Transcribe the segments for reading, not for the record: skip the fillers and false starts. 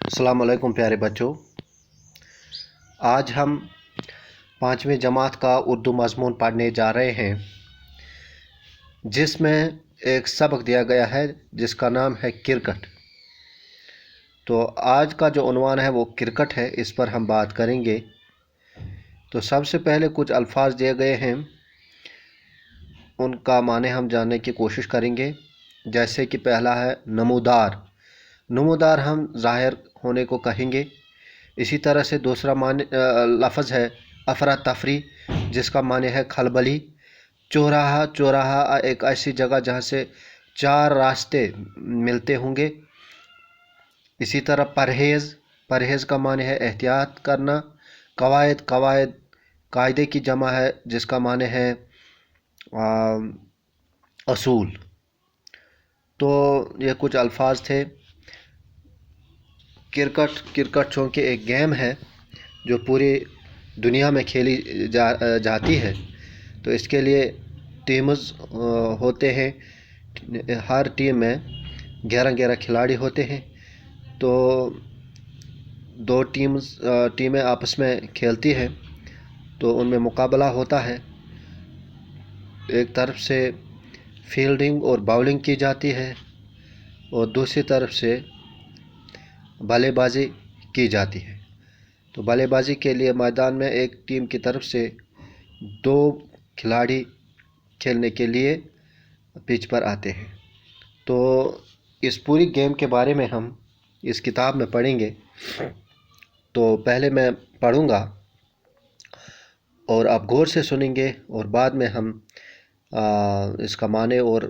अस्सलाम वालेकुम प्यारे बच्चों। आज हम 5वीं जमात का उर्दू मज़मून पढ़ने जा रहे हैं, जिसमें एक सबक दिया गया है जिसका नाम है क्रिकेट। तो आज का जो उन्वान है वो क्रिकेट है, इस पर हम बात करेंगे। तो सबसे पहले कुछ अल्फाज दिए गए हैं, उनका माने हम जानने की कोशिश करेंगे। जैसे कि पहला है नमूदार। नमूदार हम ज़ाहिर होने को कहेंगे। इसी तरह से दूसरा माने लफ्ज़ है अफरा तफरी, जिसका माने है खलबली। चौराहा, चौराहा एक ऐसी जगह जहाँ से चार रास्ते मिलते होंगे। इसी तरह परहेज़, परहेज़ का माने है एहतियात करना। कवायद, कवायद कायदे की जमा है जिसका माने है असूल। तो ये कुछ अल्फाज थे। क्रिकेट चूँकि एक गेम है जो पूरी दुनिया में खेली जाती है, तो इसके लिए टीम्स होते हैं। हर टीम में 11-11 खिलाड़ी होते हैं। तो दो टीमें आपस में खेलती हैं, तो उनमें मुकाबला होता है। एक तरफ से फील्डिंग और बाउलिंग की जाती है और दूसरी तरफ से बल्लेबाजी की जाती है। तो बल्लेबाजी के लिए मैदान में एक टीम की तरफ से 2 खिलाड़ी खेलने के लिए पिच पर आते हैं। तो इस पूरी गेम के बारे में हम इस किताब में पढ़ेंगे। तो पहले मैं पढ़ूंगा और आप गौर से सुनेंगे और बाद में हम इसका माने और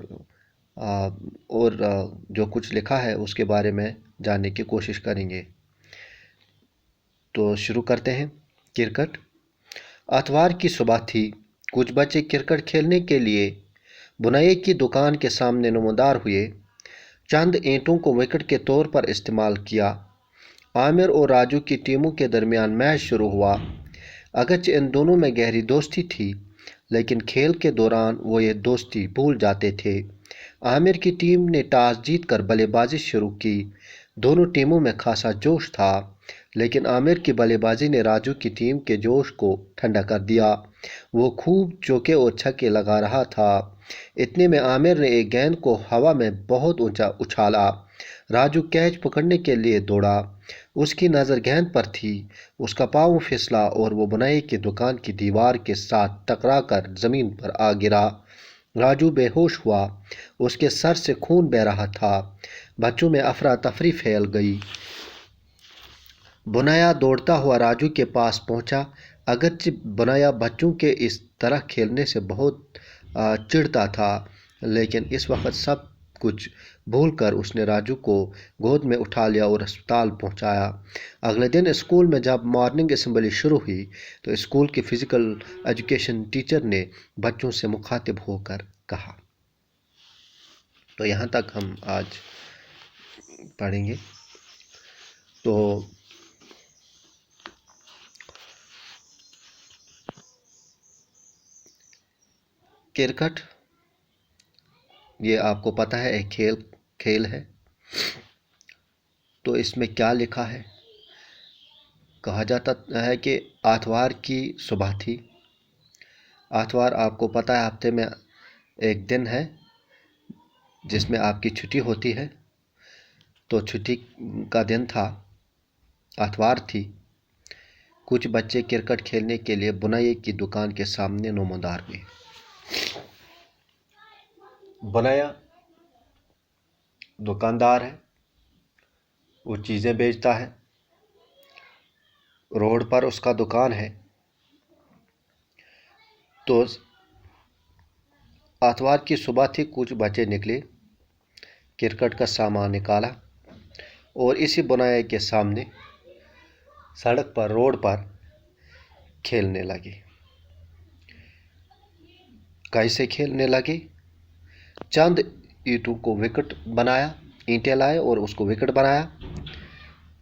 जो कुछ लिखा है उसके बारे में जानने की कोशिश करेंगे। तो शुरू करते हैं। क्रिकेट। आतवार की सुबह थी। कुछ बच्चे क्रिकेट खेलने के लिए बुनाई की दुकान के सामने नमूदार हुए। चंद ईंटों को विकेट के तौर पर इस्तेमाल किया। आमिर और राजू की टीमों के दरमियान मैच शुरू हुआ। अगरचे इन दोनों में गहरी दोस्ती थी, लेकिन खेल के दौरान वो ये दोस्ती भूल जाते थे। आमिर की टीम ने टॉस जीतकर बल्लेबाजी शुरू की। दोनों टीमों में खासा जोश था, लेकिन आमिर की बल्लेबाजी ने राजू की टीम के जोश को ठंडा कर दिया। वो खूब चौके और छक्के लगा रहा था। इतने में आमिर ने एक गेंद को हवा में बहुत ऊंचा उछाला। राजू कैच पकड़ने के लिए दौड़ा। उसकी नज़र गेंद पर थी। उसका पाँव फिसला और वो बुनाई की दुकान की दीवार के साथ टकराकर ज़मीन पर आ गिरा। राजू बेहोश हुआ। उसके सर से खून बह रहा था। बच्चों में अफरा तफरी फैल गई। बुनाया दौड़ता हुआ राजू के पास पहुंचा। अगरचे बुनाया बच्चों के इस तरह खेलने से बहुत चिढ़ता था, लेकिन इस वक्त सब कुछ भूलकर उसने राजू को गोद में उठा लिया और अस्पताल पहुंचाया। अगले दिन स्कूल में जब मॉर्निंग असेंबली शुरू हुई, तो स्कूल की फिजिकल एजुकेशन टीचर ने बच्चों से मुखातिब होकर कहा। तो यहाँ तक हम आज पढ़ेंगे। तो क्रिकेट, ये आपको पता है एक खेल है। तो इसमें क्या लिखा है? कहा जाता है कि आतवार की सुबह थी। आतवार आपको पता है हफ्ते में एक दिन है जिसमें आपकी छुट्टी होती है। तो छुट्टी का दिन था, आतवार थी। कुछ बच्चे क्रिकेट खेलने के लिए बुनाई की दुकान के सामने नमूदार हुए। बुनाया दुकानदार है, वो चीज़ें बेचता है। रोड पर उसका दुकान है। तो आतवार की सुबह थी। कुछ बच्चे निकले, क्रिकेट का सामान निकाला और इसी बुनाई के सामने सड़क पर, रोड पर खेलने लगे। कैसे खेलने लगे? चंद ईंटों को विकेट बनाया, ईंटें लाए और उसको विकेट बनाया।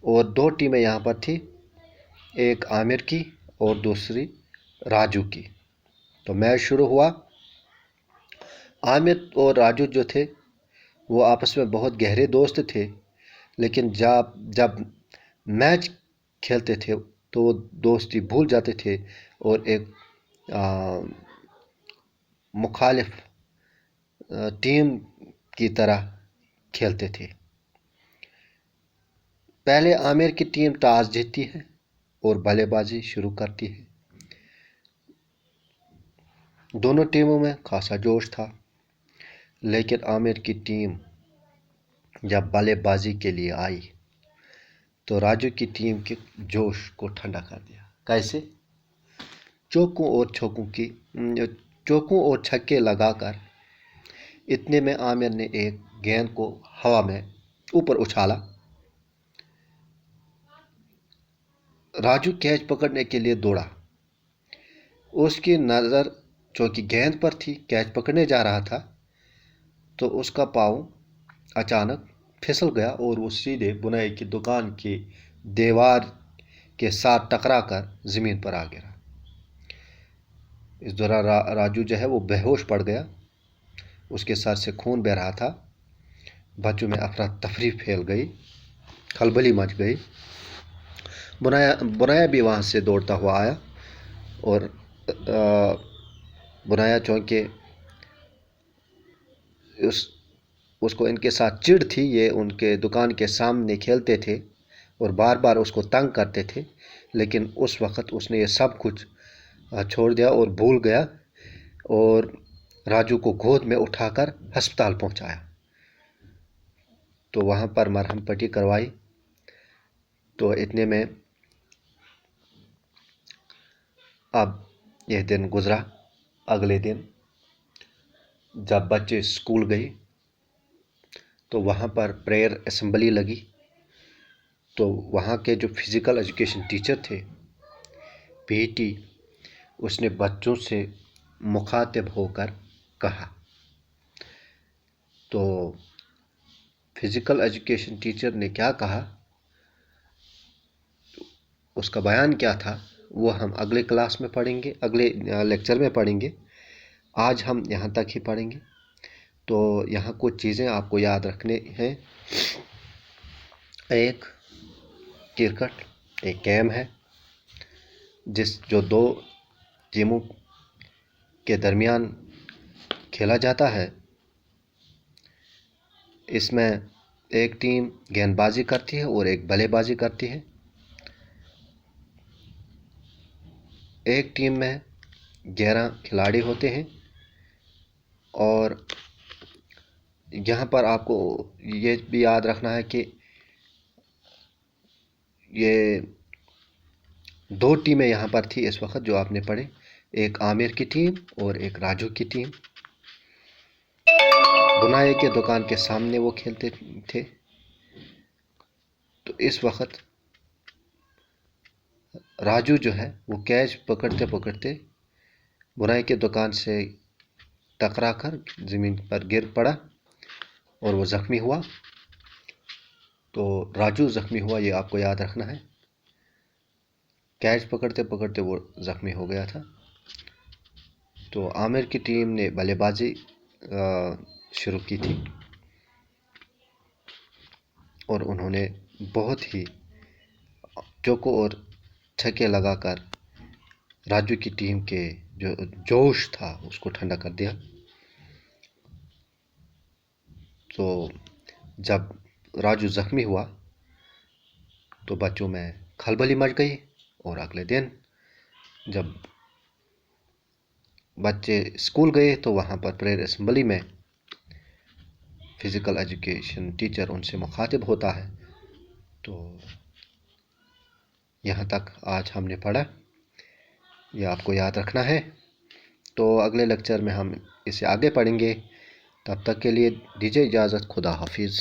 और 2 टीमें यहाँ पर थी, एक आमिर की और दूसरी राजू की। तो मैच शुरू हुआ। आमिर और राजू जो थे वो आपस में बहुत गहरे दोस्त थे, लेकिन जब मैच खेलते थे तो वो दोस्ती भूल जाते थे और एक मुखालिफ टीम की तरह खेलते थे। पहले आमिर की टीम टॉस जीतती है और बल्लेबाजी शुरू करती है। दोनों टीमों में खासा जोश था, लेकिन आमिर की टीम जब बल्लेबाजी के लिए आई तो राजू की टीम के जोश को ठंडा कर दिया। कैसे? चौकों और छक्कों की चौकों और छक्के लगाकर इतने में आमिर ने एक गेंद को हवा में ऊपर उछाला। राजू कैच पकड़ने के लिए दौड़ा। उसकी नज़र चौकी गेंद पर थी, कैच पकड़ने जा रहा था तो उसका पाँव अचानक फिसल गया और वो सीधे बुनाई की दुकान की दीवार के साथ टकराकर ज़मीन पर आ गिरा। इस दौरान राजू जो है वो बेहोश पड़ गया। उसके सर से खून बह रहा था। बच्चों में अफरा तफरी फैल गई, खलबली मच गई। बुनाया भी वहाँ से दौड़ता हुआ आया और बुनाया चौंके उसको इनके साथ चिढ़ थी। ये उनके दुकान के सामने खेलते थे और बार बार उसको तंग करते थे, लेकिन उस वक़्त उसने ये सब कुछ छोड़ दिया और भूल गया और राजू को गोद में उठाकर अस्पताल पहुंचाया। तो वहाँ पर मरहम पट्टी करवाई। तो इतने में अब यह दिन गुज़रा। अगले दिन जब बच्चे स्कूल गए तो वहाँ पर प्रेयर असेंबली लगी। तो वहाँ के जो फिज़िकल एजुकेशन टीचर थे, पीटी, उसने बच्चों से मुखातिब होकर कहा। तो फिज़िकल एजुकेशन टीचर ने क्या कहा, उसका बयान क्या था, वो हम अगले क्लास में पढ़ेंगे, अगले लेक्चर में पढ़ेंगे। आज हम यहाँ तक ही पढ़ेंगे। तो यहाँ कुछ चीज़ें आपको याद रखने हैं। एक क्रिकेट एक गेम है जो दो टीमों के दरमियान खेला जाता है। इसमें एक टीम गेंदबाजी करती है और एक बल्लेबाजी करती है। एक टीम में 11 खिलाड़ी होते हैं और यहाँ पर आपको ये भी याद रखना है कि ये दो टीमें यहाँ पर थी इस वक्त जो आपने पढ़े, एक आमिर की टीम और एक राजू की टीम। बुनाई के दुकान के सामने वो खेलते थे। तो इस वक्त राजू जो है वो कैच पकड़ते पकड़ते बुनाई के दुकान से टकराकर ज़मीन पर गिर पड़ा और वो ज़ख्मी हुआ। तो राजू ज़ख्मी हुआ, ये आपको याद रखना है। कैच पकड़ते पकड़ते वो ज़ख्मी हो गया था। तो आमिर की टीम ने बल्लेबाजी शुरू की थी और उन्होंने बहुत ही चौकों और छक्के लगाकर राजू की टीम के जो जोश था उसको ठंडा कर दिया। तो जब राजू ज़ख्मी हुआ तो बच्चों में खलबली मच गई और अगले दिन जब बच्चे स्कूल गए तो वहाँ पर प्रेयर असेंबली में फिज़िकल एजुकेशन टीचर उनसे मुखातिब होता है। तो यहाँ तक आज हमने पढ़ा, ये आपको याद रखना है। तो अगले लेक्चर में हम इसे आगे पढ़ेंगे। तब तक के लिए दीजिए इजाज़त। खुदा हाफिज़।